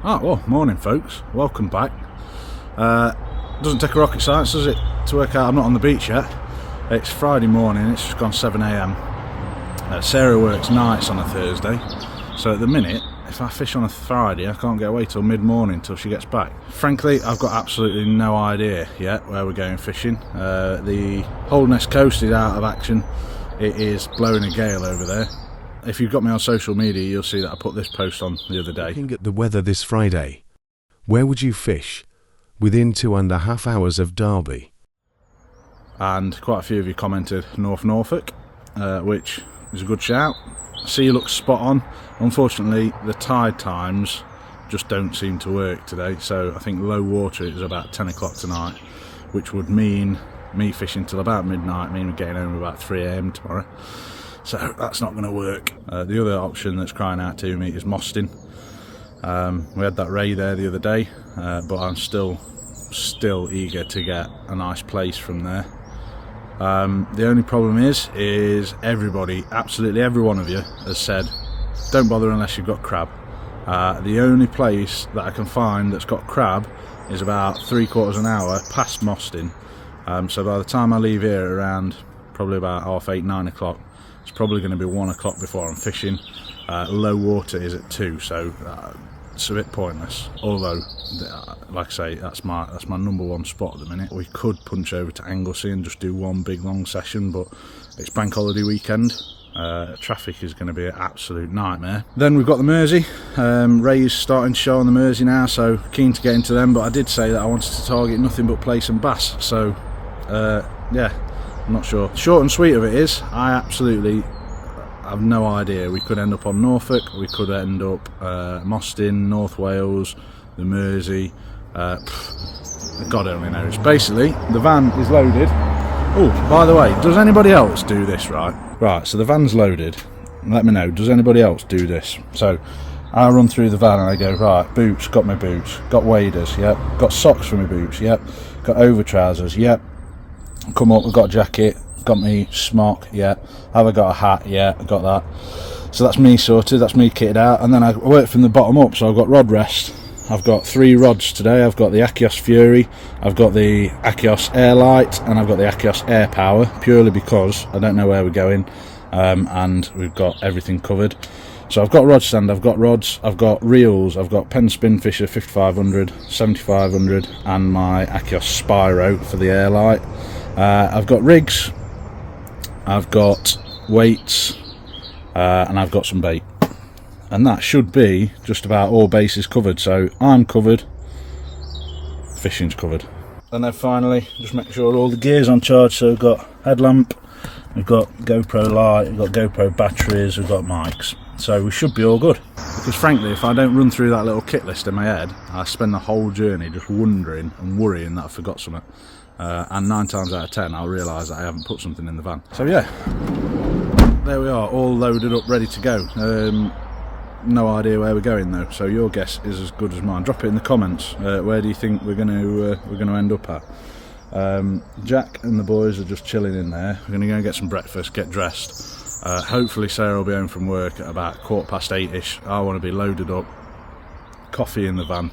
Well, morning folks, welcome back. Doesn't take a rocket science, does it, to work out I'm not on the beach yet. It's Friday morning, it's just gone 7 AM. Sarah works nights on a Thursday, so at the minute, if I fish on a Friday, I can't get away till mid-morning till she gets back. Frankly, I've got absolutely no idea yet where we're going fishing. The Holderness coast is out of action. It is blowing a gale over there. If you've got me on social media, you'll see that I put this post on the other day. Looking at the weather this Friday, where would you fish within 2.5 hours of Derby? And quite a few of you commented North Norfolk, which is a good shout. Sea looks spot on. Unfortunately, the tide times just don't seem to work today, so I think low water is about 10 o'clock tonight, which would mean me fishing till about midnight, mean getting home about 3 AM tomorrow. So that's not going to work. The other option that's crying out to me is Mostyn. We had that ray there the other day, but I'm still eager to get a nice Plaice from there. The only problem is everybody, absolutely every one of you, has said don't bother unless you've got crab. The only place that I can find that's got crab is about 3/4 an hour past Mostyn. So by the time I leave here around probably about 8:30, 9 o'clock, it's probably going to be 1 o'clock before I'm fishing. Low water is at 2, so it's a bit pointless. Although, like I say, that's my number one spot at the minute. We could punch over to Anglesey and just do one big long session, but it's bank holiday weekend. Traffic is going to be an absolute nightmare. Then we've got the Mersey. Ray's starting to show on the Mersey now, so keen to get into them. But I did say that I wanted to target nothing but Plaice and bass. So yeah. I'm not sure. Short and sweet of it is, I absolutely have no idea. We could end up on Norfolk, we could end up Mostyn, North Wales, the Mersey. God only knows. Basically, the van is loaded. Oh, by the way, does anybody else do this, right? Right, so the van's loaded. Let me know, does anybody else do this? So, I run through the van and I go, right, boots, got my boots. Got waders, yep. Got socks for my boots, yep. Got over trousers, yep. Come up, I've got a jacket, got me smock, yeah. Have I got a hat? Yeah, I got that. So that's me sorted, that's me kitted out, and then I work from the bottom up. So I've got rod rest. I've got 3 rods today. I've got the Achios Fury, I've got the Achios Airlight, and I've got the Achios Air Power, purely because I don't know where we're going, and we've got everything covered. So I've got rod stand, I've got rods, I've got reels, I've got Penn Spinfisher 5500, 7500, and my Achios Spyro for the Airlight. I've got rigs, I've got weights, and I've got some bait. And that should be just about all bases covered. So I'm covered, fishing's covered. And then finally, just make sure all the gear's on charge. So we've got headlamp, we've got GoPro light, we've got GoPro batteries, we've got mics. So we should be all good. Because frankly, if I don't run through that little kit list in my head, I spend the whole journey just wondering and worrying that I forgot something. And 9 times out of 10 I'll realise that I haven't put something in the van. So yeah, there we are, all loaded up, ready to go. No idea where we're going though, so your guess is as good as mine. Drop it in the comments. Where do you think we're going to end up at? Jack and the boys are just chilling in there. We're going to go and get some breakfast, get dressed. Hopefully Sarah will be home from work at about 8:15ish. I want to be loaded up, coffee in the van.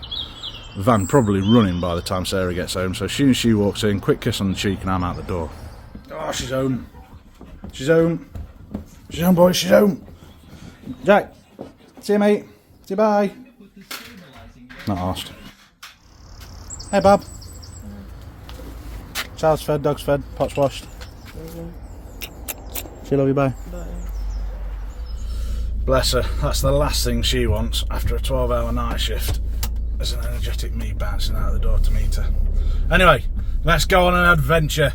The van probably running by the time Sarah gets home, so as soon as she walks in, quick kiss on the cheek and I'm out the door. Oh, she's home. She's home. She's home, boys, she's home. Jack, see you, mate. See you, bye. Not asked. Hey, Bob. Child's fed, dog's fed, pot's washed. She love you, bye. Bye. Bless her, that's the last thing she wants after a 12-hour night shift. There's an energetic me bouncing out the door to meet her. Anyway, let's go on an adventure.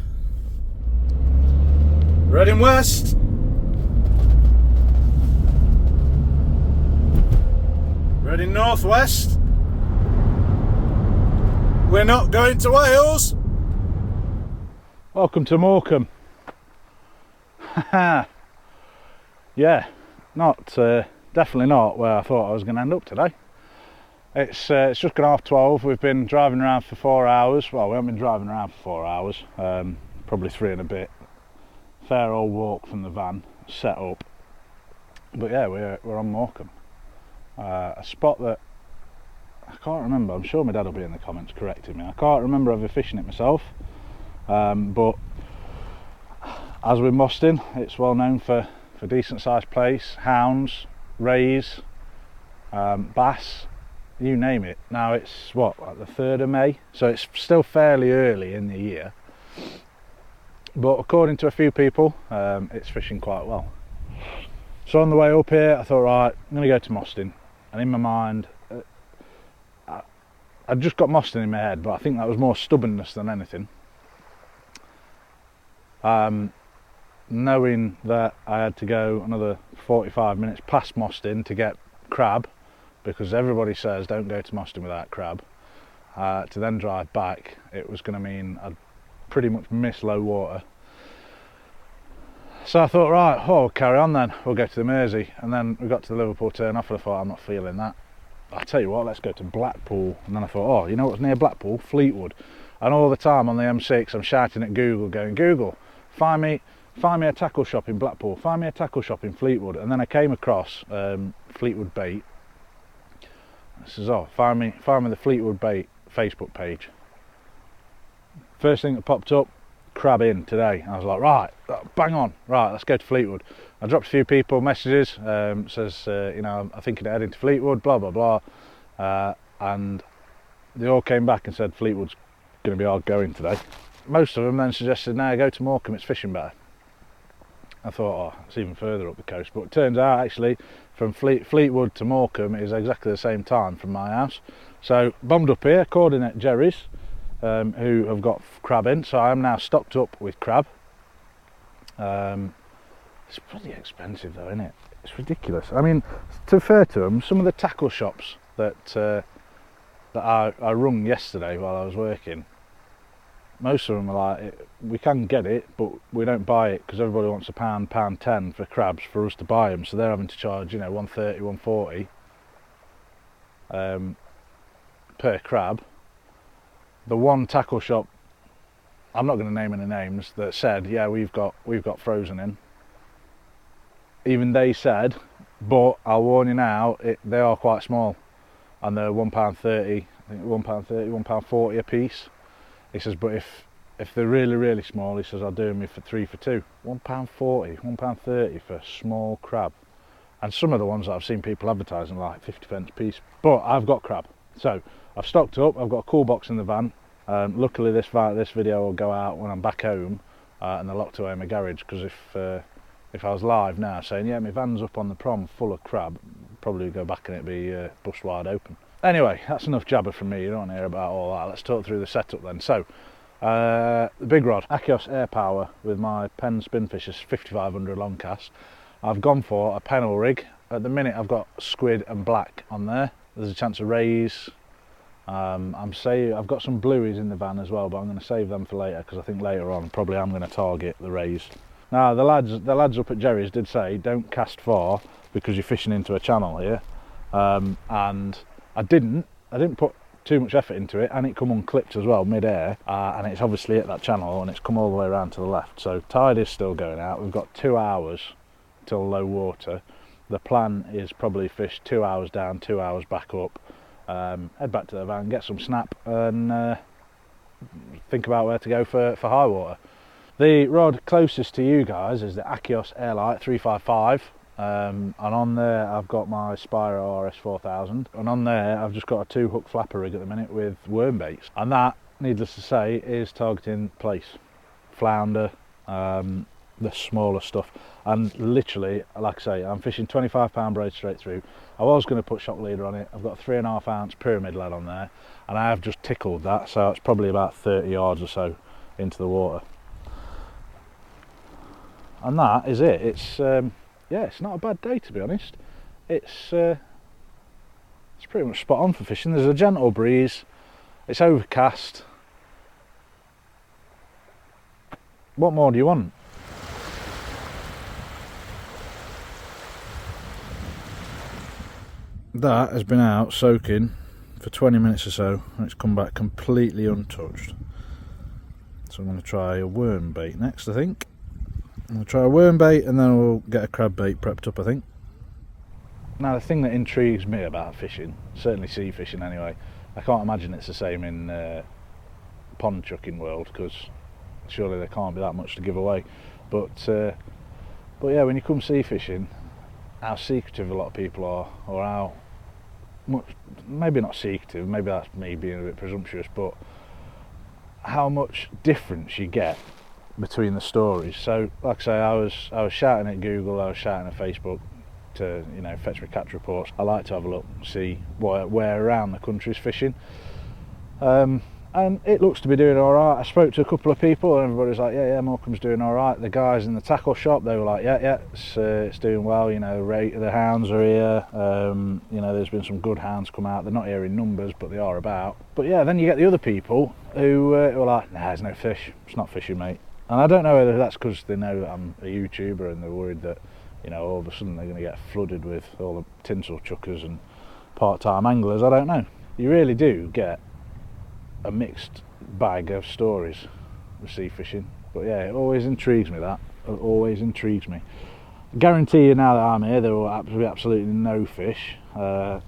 Reading west. Reading northwest. We're not going to Wales. Welcome to Morecambe. Yeah, definitely not where I thought I was going to end up today. It's just gone 12:30. We've been driving around for 4 hours. Well, we haven't been driving around for 4 hours, probably 3 and a bit. Fair old walk from the van, set up. But yeah, we're on Morecambe. A spot that I can't remember, I'm sure my dad will be in the comments correcting me, I can't remember ever fishing it myself, but as with Moston, it's well known for decent sized plaice, hounds, rays, bass, you name it. Now it's what, like the 3rd of May, so it's still fairly early in the year, but according to a few people, it's fishing quite well. So on the way up here I thought, right, I'm going to go to Moston, and in my mind I'd just got Moston in my head, but I think that was more stubbornness than anything, knowing that I had to go another 45 minutes past Moston to get crab, because everybody says don't go to Moston without crab, to then drive back. It was going to mean I'd pretty much miss low water. So I thought, right, we'll carry on then, we'll go to the Mersey. And then we got to the Liverpool turn off and I thought, I'm not feeling that. I'll tell you what, let's go to Blackpool. And then I thought, oh, you know what's near Blackpool? Fleetwood. And all the time on the M6 I'm shouting at Google, going, Google, find me a tackle shop in Blackpool, find me a tackle shop in Fleetwood. And then I came across Fleetwood Bait. I says, oh, find me the Fleetwood Bait Facebook page. First thing that popped up, crab in today. I was like, right, bang on, right, let's go to Fleetwood. I dropped a few people messages, says, you know, I'm thinking of heading to Fleetwood, blah blah blah, and they all came back and said Fleetwood's going to be hard going today. Most of them then suggested, no, go to Morecambe, it's fishing better. I thought, oh, it's even further up the coast, but it turns out actually from Fleetwood to Morecambe is exactly the same time from my house. So bombed up here, coordinate Jerry's, who have got crab in, so I am now stocked up with crab. It's pretty expensive though, isn't it? It's ridiculous. I mean, to be fair to them, some of the tackle shops that I rung yesterday while I was working, most of them are like, we can get it, but we don't buy it because everybody wants £1.10 for crabs for us to buy them, so they're having to charge, you know, 130, 140 per crab. The one tackle shop, I'm not going to name any names, that said, yeah, we've got frozen in. Even they said, but I'll warn you now, they are quite small, and they're £1.30, I think £1.30, £1.40 a piece. He says, but if they're really small, he says, I'll do them for 3 for 2. £1.40, £1.30 for a small crab. And some of the ones that I've seen people advertising are like 50p a piece. But I've got crab, so I've stocked up. I've got a cool box in the van. Luckily this video will go out when I'm back home, and they're locked away in my garage, because if I was live now saying, yeah, my van's up on the prom full of crab, probably go back and it'd be bust wide open. Anyway, that's enough jabber from me, you don't want to hear about all that. Let's talk through the setup then. So, the big rod, Achios Air Power with my Penn Spinfishers 5500 long cast. I've gone for a pennel rig. At the minute I've got squid and black on there. There's a chance of rays. I've got some blueies in the van as well, but I'm going to save them for later, because I think later on probably I'm going to target the rays. Now the lads up at Jerry's did say don't cast far because you're fishing into a channel here, and I didn't put too much effort into it, and it come unclipped as well mid-air, and it's obviously at that channel and it's come all the way around to the left. So tide is still going out. We've got 2 hours till low water. The plan is probably fish 2 hours down, 2 hours back up, head back to the van, get some snap, and think about where to go for high water. The rod closest to you guys is the Achios Airlight 355, and on there I've got my Spyro RS 4000, and on there I've just got a 2-hook flapper rig at the minute with worm baits, and that, needless to say, is targeting plaice, flounder, the smaller stuff. And literally, like I say, I'm fishing 25-pound braid straight through. I was going to put shock leader on it. I've got a 3.5 ounce pyramid lead on there, and I have just tickled that, so it's probably about 30 yards or so into the water. And that is it. It's yeah, it's not a bad day, to be honest. It's pretty much spot on for fishing. There's a gentle breeze, it's overcast. What more do you want? That has been out soaking for 20 minutes or so, and it's come back completely untouched. So I'm going to try a worm bait next, I think. I'm going to try a worm bait, and then we'll get a crab bait prepped up, I think. Now the thing that intrigues me about fishing, certainly sea fishing anyway, I can't imagine it's the same in pond chucking world, because surely there can't be that much to give away. But yeah, when you come sea fishing, how secretive a lot of people are, or how much, maybe not secretive, maybe that's me being a bit presumptuous, but how much difference you get between the stories. So like I say, I was shouting at Google, I was shouting at Facebook to, you know, fetch me catch reports. I like to have a look, see where around the country's fishing, and it looks to be doing all right. I spoke to a couple of people and everybody's like, yeah, Morecambe's doing all right. The guys in the tackle shop, they were like, yeah, it's doing well, you know, the hounds are here, you know, there's been some good hounds come out. They're not here in numbers, but they are about. But yeah, then you get the other people who are like, nah, there's no fish, it's not fishing, mate. And I don't know whether that's because they know that I'm a YouTuber and they're worried that, you know, all of a sudden they're going to get flooded with all the tinsel chuckers and part-time anglers. I don't know. You really do get a mixed bag of stories with sea fishing. But yeah, it always intrigues me, that. It always intrigues me. I guarantee you now that I'm here, there will be absolutely no fish. But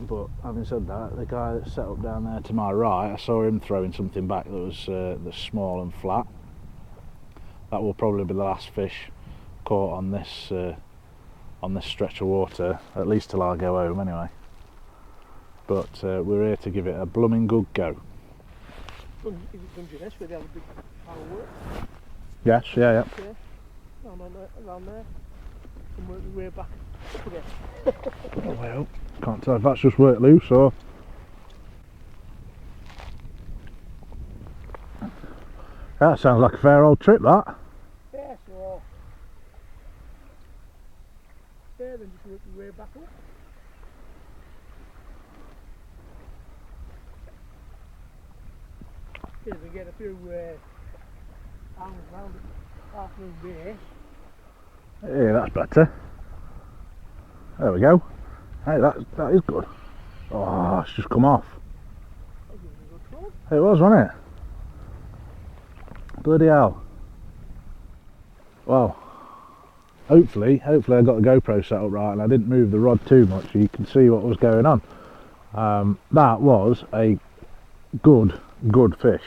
having said that, the guy that's set up down there to my right, I saw him throwing something back that was that's small and flat. That will probably be the last fish caught on this stretch of water, at least till I go home anyway. But we're here to give it a blooming good go. Is it Dungeness where they have a big pile of work? Yes, yeah. Around there. And work your way back up again. Oh, well, can't tell if that's just worked loose or... That sounds like a fair old trip, that. Yeah, so... There, then just work your way back up. Here we get a few hounds round half moon base. Yeah, that's better. There we go. Hey, that is good. Oh, it's just come off. That gives a good throw. It was, wasn't it? Bloody hell. Well, hopefully I got the GoPro set up right and I didn't move the rod too much so you can see what was going on. That was a good fish.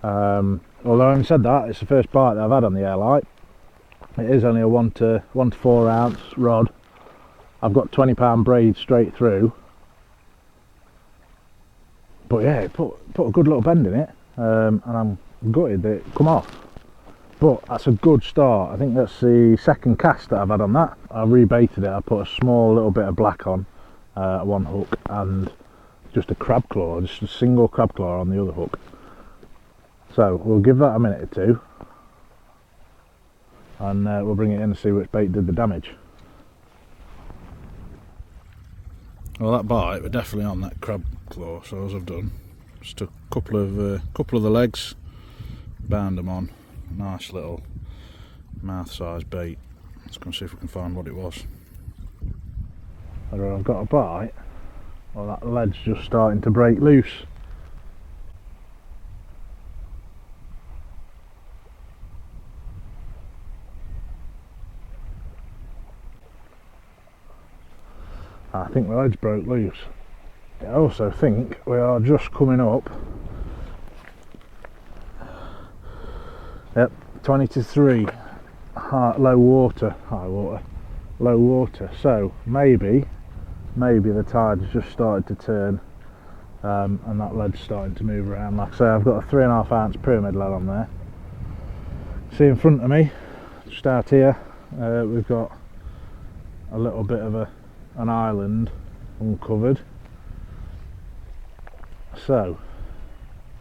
Although having said that, it's the first bite that I've had on the Airlight. It is only a 1 to 4 ounce rod. I've got 20-pound braid straight through, but yeah, it put a good little bend in it, and I'm gutted that it come off. But that's a good start. I think that's the second cast that I've had on that. I rebaited it. I put a small little bit of black on one hook and just a crab claw, just a single crab claw on the other hook. So we'll give that a minute or two and we'll bring it in and see which bait did the damage. Well, that bite, we're definitely on that crab claw, so as I've done, just took a couple of the legs, bound them on, nice little mouth-sized bait. Let's go and see if we can find what it was. Whether I've got a bite, well, that lead's just starting to break loose. I think the lead's broke loose. I also think we are just coming up. Yep, 20 to 3, low water. So maybe the tide's just started to turn, and that lead's starting to move around. Like I say, I've got a 3.5 ounce pyramid lead on there. See in front of me, just out here, we've got a little bit of an island uncovered. So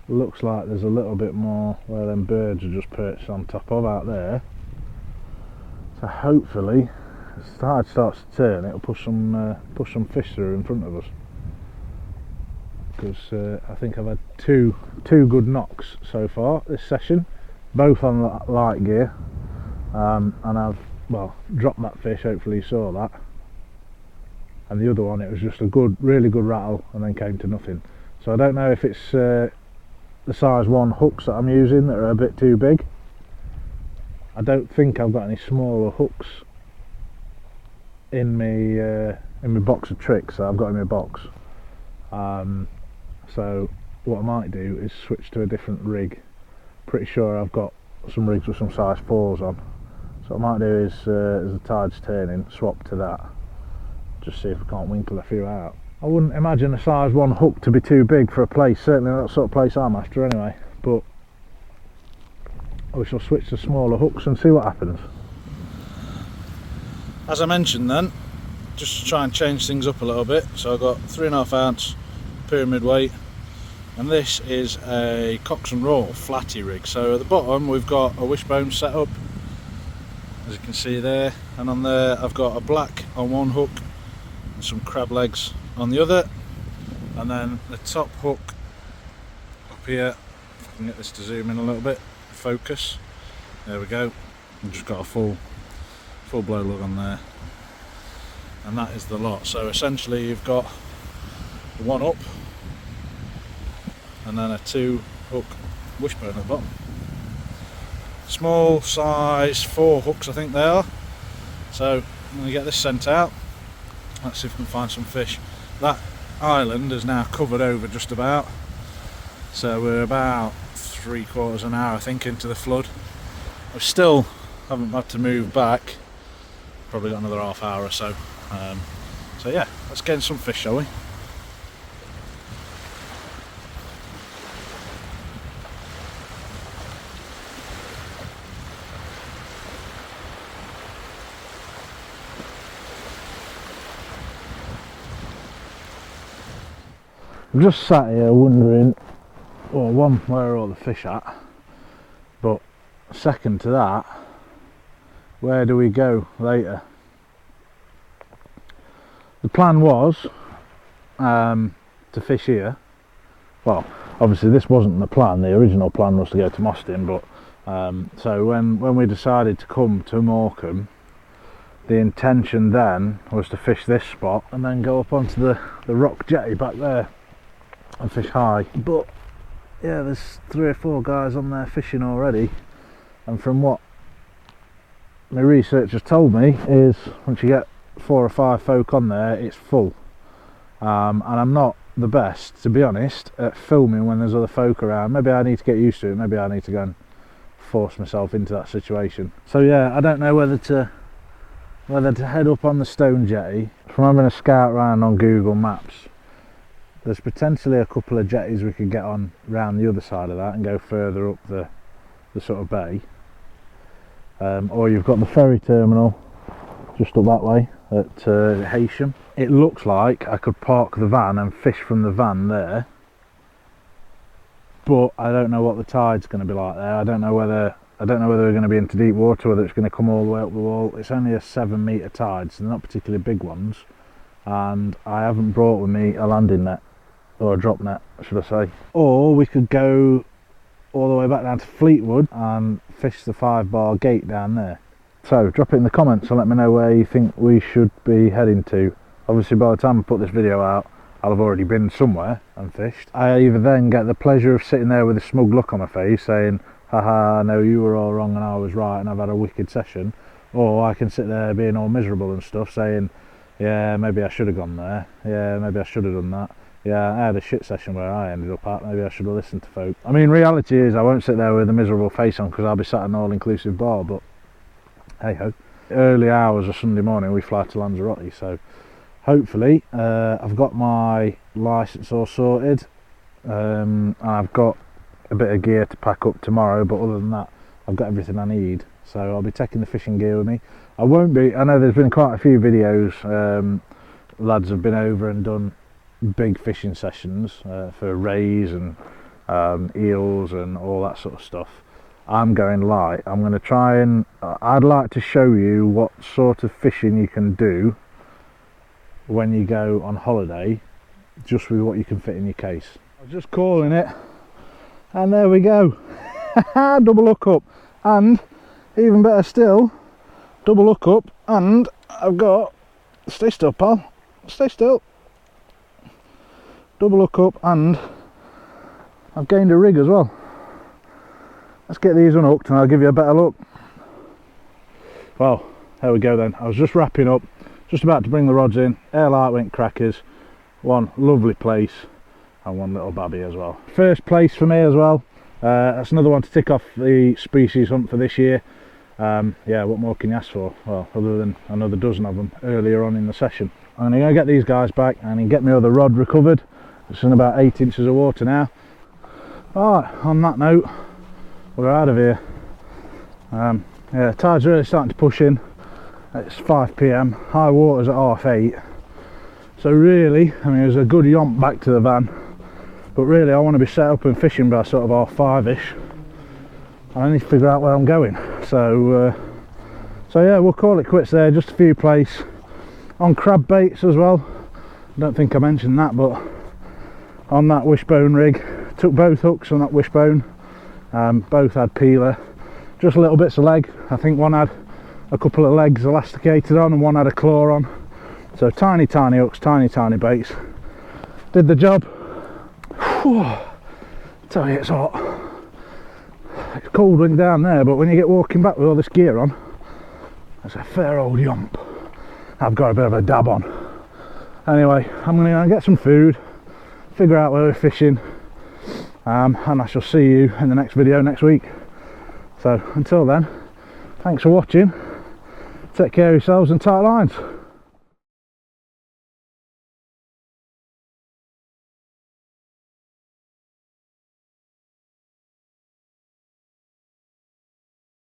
looks like there's a little bit more where them birds are just perched on top of out there. So hopefully as the tide starts to turn, it'll push some fish through in front of us, because I think I've had two good knocks so far this session, both on the light gear, and I've dropped that fish. Hopefully you saw that. And the other one, it was just a really good rattle and then came to nothing. So I don't know if it's the size 1 hooks that I'm using that are a bit too big. I don't think I've got any smaller hooks in my box of tricks that I've got in my box. So what I might do is switch to a different rig. Pretty sure I've got some rigs with some size 4s on. So what I might do is, as the tide's turning, swap to that. Just see if I can't winkle a few out. I wouldn't imagine a size 1 hook to be too big for a Plaice, certainly not the sort of Plaice I'm after anyway, but we shall switch to smaller hooks and see what happens. As I mentioned then, just to try and change things up a little bit, so I've got 3.5 ounce pyramid weight, and this is a Cox and Roll flatty rig. So at the bottom we've got a wishbone set up, as you can see there, and on there I've got a black on one hook and some crab legs on the other, and then the top hook up here, if I can get this to zoom in a little bit, focus, there we go. I've just got a full blow lug on there, and that is the lot. So essentially you've got one up and then a 2 hook wishbone at the bottom. Small size 4 hooks I think they are. So I'm going to get this sent out. Let's see if we can find some fish. That island is now covered over just about, so we're about 3/4 an hour I think into the flood. We still haven't had to move back, probably got another half hour or so. So yeah, let's get in some fish, shall we? I'm just sat here wondering, well, one, where are all the fish at, but second to that, where do we go later? The plan was to fish here. Well, obviously this wasn't the plan. The original plan was to go to Mostyn, but so when we decided to come to Morecambe, the intention then was to fish this spot and then go up onto the rock jetty back there and fish high. But yeah, there's 3 or 4 guys on there fishing already, and from what my research has told me is once you get 4 or 5 folk on there, it's full. And I'm not the best, to be honest, at filming when there's other folk around. Maybe I need to get used to it. Maybe I need to go and force myself into that situation. So yeah, I don't know whether to head up on the stone jetty. From having a scout around on Google Maps, there's potentially a couple of jetties we could get on round the other side of that and go further up the sort of bay. Or you've got the ferry terminal just up that way at Heysham. It looks like I could park the van and fish from the van there, but I don't know what the tide's going to be like there. I don't know whether we're going to be into deep water, whether it's going to come all the way up the wall. It's only a 7-metre tide, so they're not particularly big ones, and I haven't brought with me a landing net, or a drop net should I say. Or we could go all the way back down to Fleetwood and fish the 5-bar gate down there. So drop it in the comments and let me know where you think we should be heading to. Obviously by the time I put this video out, I'll have already been somewhere and fished. I either then get the pleasure of sitting there with a smug look on my face saying, haha, no, you were all wrong and I was right and I've had a wicked session, or I can sit there being all miserable and stuff saying, yeah, maybe I should have gone there, yeah, maybe I should have done that, yeah, I had a shit session where I ended up at, maybe I should have listened to folk. I mean, reality is I won't sit there with a miserable face on because I'll be sat at an all-inclusive bar, but hey ho. Early hours of Sunday morning we fly to Lanzarote, so hopefully I've got my licence all sorted, and I've got a bit of gear to pack up tomorrow, but other than that I've got everything I need. So I'll be taking the fishing gear with me. I know there's been quite a few videos, lads have been over and done big fishing sessions for rays and eels and all that sort of stuff. I'm going light. I'm going to try and I'd like to show you what sort of fishing you can do when you go on holiday, just with what you can fit in your case. I was just calling it, and there we go. Double hook up, and even better still, double hook up, and I've got, stay still pal, stay still, double hook up, and I've gained a rig as well. Let's get these unhooked and I'll give you a better look. Well, there we go then. I was just wrapping up, Just about to bring the rods in. Air light went crackers. One lovely Plaice and one little babby as well. First Plaice for me as well. That's another one to tick off the species hunt for this year. Yeah, what more can you ask for? Well, other than another dozen of them earlier on in the session. I'm going to go get these guys back and get my other rod recovered. It's in about 8 inches of water now. Alright, on that note, we're out of here. Yeah, tide's really starting to push in. It's 5 PM, high water's at 8:30. So really, I mean, there's a good yomp back to the van. But really, I want to be set up and fishing by sort of 5:30ish. I need to figure out where I'm going. So yeah, we'll call it quits there. Just a few Plaice on crab baits as well. I don't think I mentioned that, but on that wishbone rig, took both hooks on that wishbone. Both had peeler, just little bits of leg. I think one had a couple of legs elasticated on and one had a claw on. So tiny hooks, tiny baits. Did the job. Whew. Tell you, it's hot. It's cold when you're down there, but when you get walking back with all this gear on, it's a fair old yomp. I've got a bit of a dab on. Anyway, I'm going to get some food, figure out where we're fishing, and I shall see you in the next video next week. So until then, thanks for watching, take care of yourselves and tight lines.